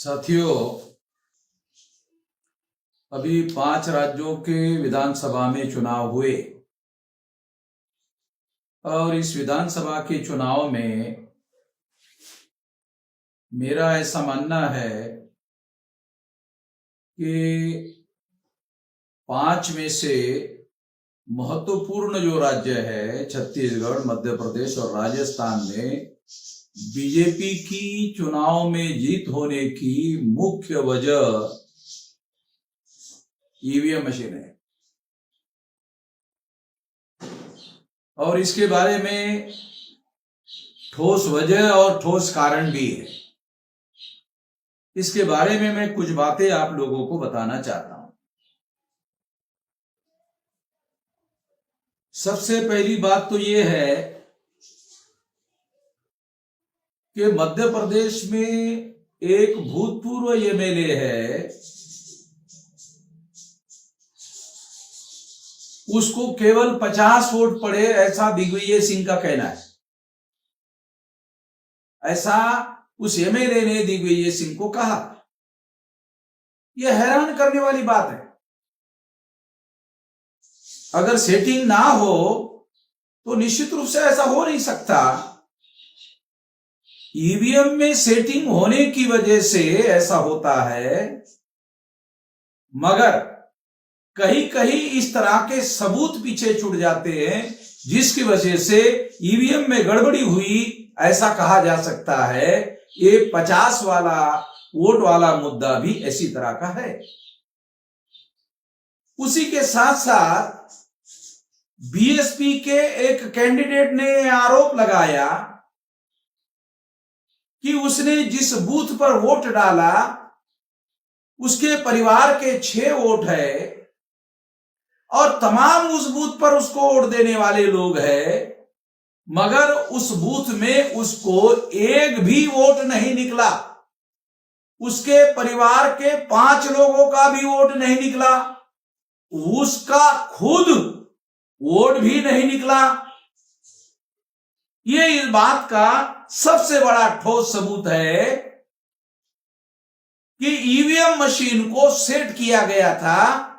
साथियों, अभी 5 राज्यों के विधानसभा में चुनाव हुए और इस विधानसभा के चुनाव में मेरा ऐसा मानना है कि 5 में से महत्वपूर्ण जो राज्य है छत्तीसगढ़, मध्य प्रदेश और राजस्थान में बीजेपी की चुनाव में जीत होने की मुख्य वजह ईवीएम मशीन है। और इसके बारे में ठोस वजह और ठोस कारण भी है। इसके बारे में मैं कुछ बातें आप लोगों को बताना चाहता हूं। सबसे पहली बात तो यह है कि मध्य प्रदेश में एक भूतपूर्व एमएलए है, उसको केवल 50 वोट पड़े ऐसा दिग्विजय सिंह का कहना है। ऐसा उस एमएलए ने दिग्विजय सिंह को कहा। यह हैरान करने वाली बात है। अगर सेटिंग ना हो तो निश्चित रूप से ऐसा हो नहीं सकता। ईवीएम में सेटिंग होने की वजह से ऐसा होता है, मगर कहीं कहीं इस तरह के सबूत पीछे छूट जाते हैं जिसकी वजह से ईवीएम में गड़बड़ी हुई ऐसा कहा जा सकता है। ये 50 वाला वोट वाला मुद्दा भी ऐसी तरह का है। उसी के साथ साथ बीएसपी के एक कैंडिडेट ने आरोप लगाया कि उसने जिस बूथ पर वोट डाला उसके परिवार के 6 वोट है और तमाम उस बूथ पर उसको वोट देने वाले लोग हैं, मगर उस बूथ में उसको एक भी वोट नहीं निकला। उसके परिवार के 5 लोगों का भी वोट नहीं निकला, उसका खुद वोट भी नहीं निकला। ये इस बात का सबसे बड़ा ठोस सबूत है कि ईवीएम मशीन को सेट किया गया था।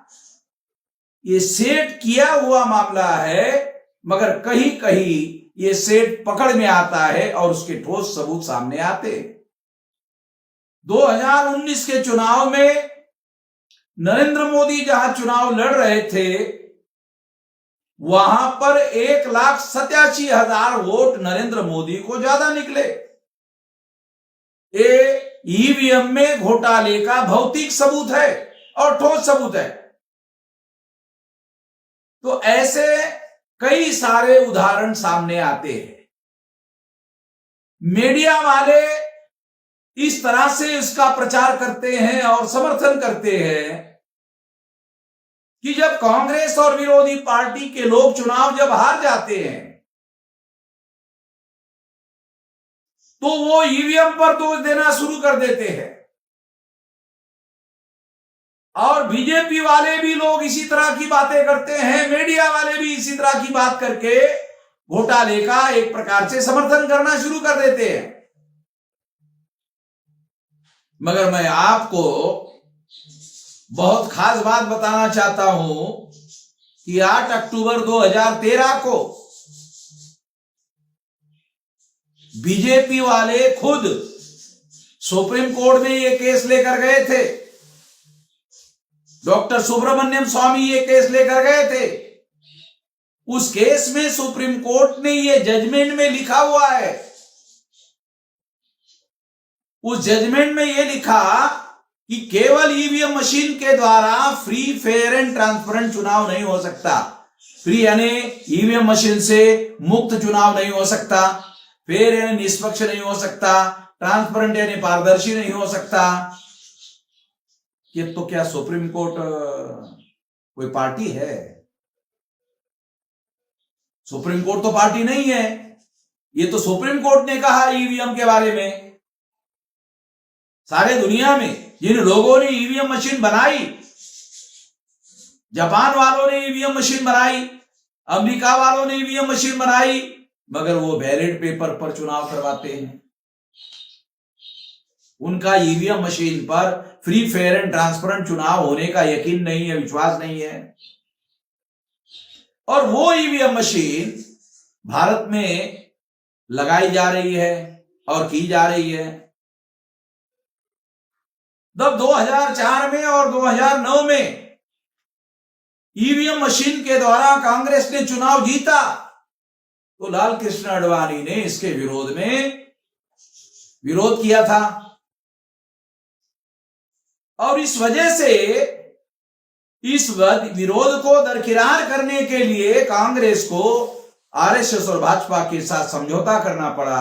ये सेट किया हुआ मामला है, मगर कहीं कहीं ये सेट पकड़ में आता है और उसके ठोस सबूत सामने आते। 2019 के चुनाव में नरेंद्र मोदी जहां चुनाव लड़ रहे थे, वहां पर 1,87,000 वोट नरेंद्र मोदी को ज्यादा निकले। ये ईवीएम में घोटाले का भौतिक सबूत है और ठोस सबूत है। तो ऐसे कई सारे उदाहरण सामने आते हैं। मीडिया वाले इस तरह से इसका प्रचार करते हैं और समर्थन करते हैं कि जब कांग्रेस और विरोधी पार्टी के लोग चुनाव जब हार जाते हैं तो वो ईवीएम पर दोष देना शुरू कर देते हैं। और बीजेपी वाले भी लोग इसी तरह की बातें करते हैं, मीडिया वाले भी इसी तरह की बात करके घोटाले का एक प्रकार से समर्थन करना शुरू कर देते हैं। मगर मैं आपको बहुत खास बात बताना चाहता हूं कि 8 अक्टूबर 2013 को बीजेपी वाले खुद सुप्रीम कोर्ट में ये केस लेकर गए थे। डॉक्टर सुब्रमण्यम स्वामी ये केस लेकर गए थे। उस केस में सुप्रीम कोर्ट ने ये जजमेंट में लिखा हुआ है, उस जजमेंट में ये लिखा कि केवल ईवीएम मशीन के द्वारा फ्री, फेयर एंड ट्रांसपेरेंट चुनाव नहीं हो सकता। फ्री यानी ईवीएम मशीन से मुक्त चुनाव नहीं हो सकता, फेयर यानी निष्पक्ष नहीं हो सकता, ट्रांसपेरेंट यानी पारदर्शी नहीं हो सकता। ये तो क्या सुप्रीम कोर्ट कोई पार्टी है? सुप्रीम कोर्ट तो पार्टी नहीं है। ये तो सुप्रीम कोर्ट ने कहा ईवीएम के बारे में। सारे दुनिया में जिन लोगों ने ईवीएम मशीन बनाई, जापान वालों ने ईवीएम मशीन बनाई, अमेरिका वालों ने ईवीएम मशीन बनाई, मगर वो बैलेट पेपर पर चुनाव करवाते हैं। उनका ईवीएम मशीन पर फ्री फेयर एंड ट्रांसपेरेंट चुनाव होने का यकीन नहीं है, विश्वास नहीं है। और वो ईवीएम मशीन भारत में लगाई जा रही है और की जा रही है। जब 2004 में और 2009 में ईवीएम मशीन के द्वारा कांग्रेस ने चुनाव जीता तो लाल कृष्ण आडवाणी ने इसके विरोध में विरोध किया था। और इस वजह से इस विरोध को दरकिनार करने के लिए कांग्रेस को आरएसएस और भाजपा के साथ समझौता करना पड़ा।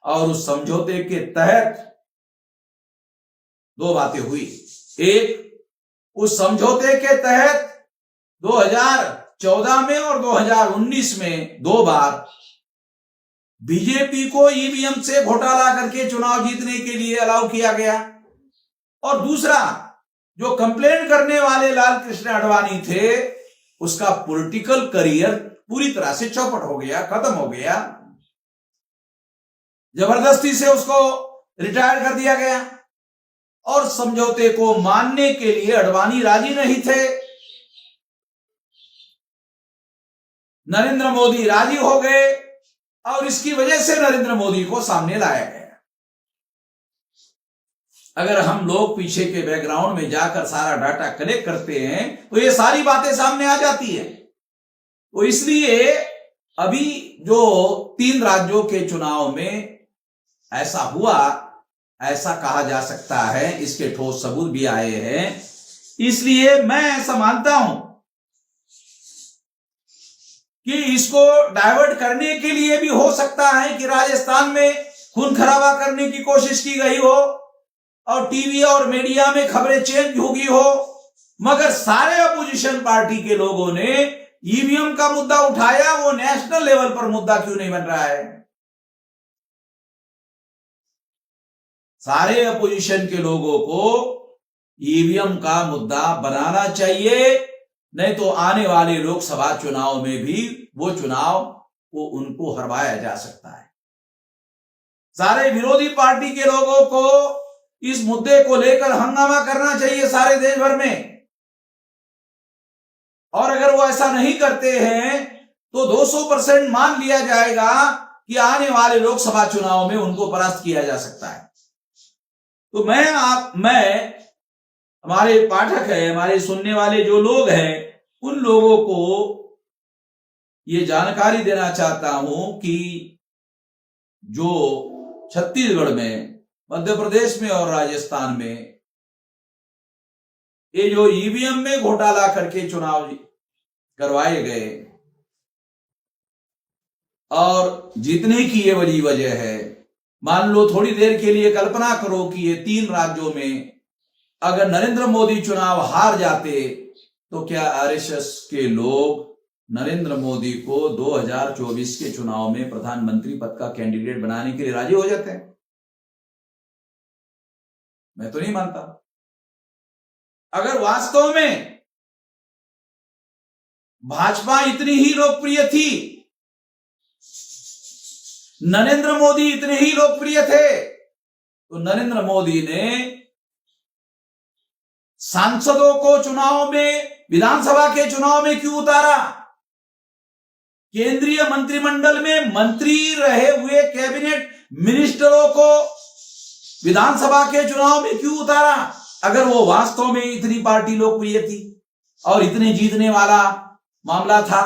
और उस समझौते के तहत दो बातें हुई। एक, उस समझौते के तहत 2014 में और 2019 में 2 बार बीजेपी को ईवीएम से घोटाला करके चुनाव जीतने के लिए अलाउ किया गया। और दूसरा, जो कंप्लेन करने वाले लाल कृष्ण आडवाणी थे उसका पॉलिटिकल करियर पूरी तरह से चौपट हो गया, खत्म हो गया। जबरदस्ती से उसको रिटायर कर दिया गया और समझौते को मानने के लिए आडवाणी राजी नहीं थे। नरेंद्र मोदी राजी हो गए और इसकी वजह से नरेंद्र मोदी को सामने लाया गया। अगर हम लोग पीछे के बैकग्राउंड में जाकर सारा डाटा कलेक्ट करते हैं तो ये सारी बातें सामने आ जाती है। तो इसलिए अभी जो 3 राज्यों के चुनाव में ऐसा हुआ, ऐसा कहा जा सकता है, इसके ठोस सबूत भी आए हैं। इसलिए मैं ऐसा मानता हूं कि इसको डाइवर्ट करने के लिए भी हो सकता है कि राजस्थान में खून खराबा करने की कोशिश की गई हो और टीवी और मीडिया में खबरें चेंज हो गई हो। मगर सारे अपोजिशन पार्टी के लोगों ने ईवीएम का मुद्दा उठाया, वो नेशनल लेवल पर मुद्दा क्यों नहीं बन रहा है? सारे अपोजिशन के लोगों को ईवीएम का मुद्दा बनाना चाहिए, नहीं तो आने वाले लोकसभा चुनाव में भी वो चुनाव को उनको हरवाया जा सकता है। सारे विरोधी पार्टी के लोगों को इस मुद्दे को लेकर हंगामा करना चाहिए सारे देश भर में। और अगर वो ऐसा नहीं करते हैं तो 200% मान लिया जाएगा कि आने वाले लोकसभा चुनाव में उनको परास्त किया जा सकता है। तो मैं हमारे पाठक है, हमारे सुनने वाले जो लोग हैं, उन लोगों को ये जानकारी देना चाहता हूं कि जो छत्तीसगढ़ में, मध्य प्रदेश में और राजस्थान में ये जो ईवीएम में घोटाला करके चुनाव करवाए गए और जीतने की ये बड़ी वजह है। मान लो थोड़ी देर के लिए कल्पना करो कि ये 3 राज्यों में अगर नरेंद्र मोदी चुनाव हार जाते तो क्या आरएसएस के लोग नरेंद्र मोदी को 2024 के चुनाव में प्रधानमंत्री पद का कैंडिडेट बनाने के लिए राजी हो जाते हैं? मैं तो नहीं मानता। अगर वास्तव में भाजपा इतनी ही लोकप्रिय थी, नरेंद्र मोदी इतने ही लोकप्रिय थे, तो नरेंद्र मोदी ने सांसदों को चुनाव में, विधानसभा के चुनाव में क्यों उतारा? केंद्रीय मंत्रिमंडल में मंत्री रहे हुए कैबिनेट मिनिस्टरों को विधानसभा के चुनाव में क्यों उतारा? अगर वो वास्तव में इतनी पार्टी लोकप्रिय थी और इतने जीतने वाला मामला था।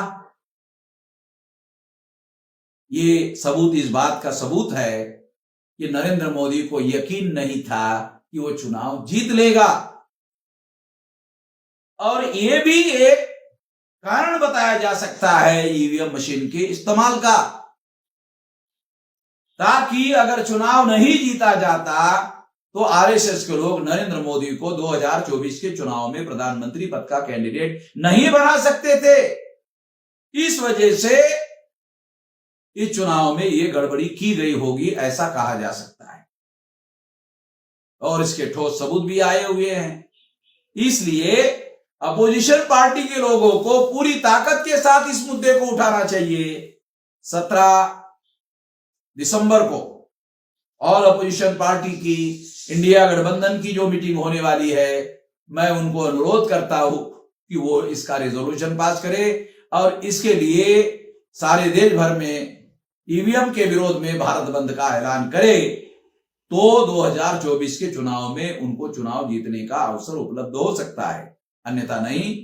ये सबूत इस बात का सबूत है कि नरेंद्र मोदी को यकीन नहीं था कि वो चुनाव जीत लेगा। और ये भी एक कारण बताया जा सकता है ईवीएम मशीन के इस्तेमाल का, ताकि अगर चुनाव नहीं जीता जाता तो आरएसएस के लोग नरेंद्र मोदी को 2024 के चुनाव में प्रधानमंत्री पद का कैंडिडेट नहीं बना सकते थे। इस वजह से इस चुनाव में यह गड़बड़ी की गई होगी, ऐसा कहा जा सकता है। और इसके ठोस सबूत भी आए हुए हैं। इसलिए अपोजिशन पार्टी के लोगों को पूरी ताकत के साथ इस मुद्दे को उठाना चाहिए। 17 दिसंबर को और अपोजिशन पार्टी की, इंडिया गठबंधन की जो मीटिंग होने वाली है, मैं उनको अनुरोध करता हूं कि वो इसका रेजोल्यूशन पास करे और इसके लिए सारे देश भर में ईवीएम के विरोध में भारत बंद का ऐलान करे, तो 2024 के चुनाव में उनको चुनाव जीतने का अवसर उपलब्ध हो सकता है, अन्यथा नहीं।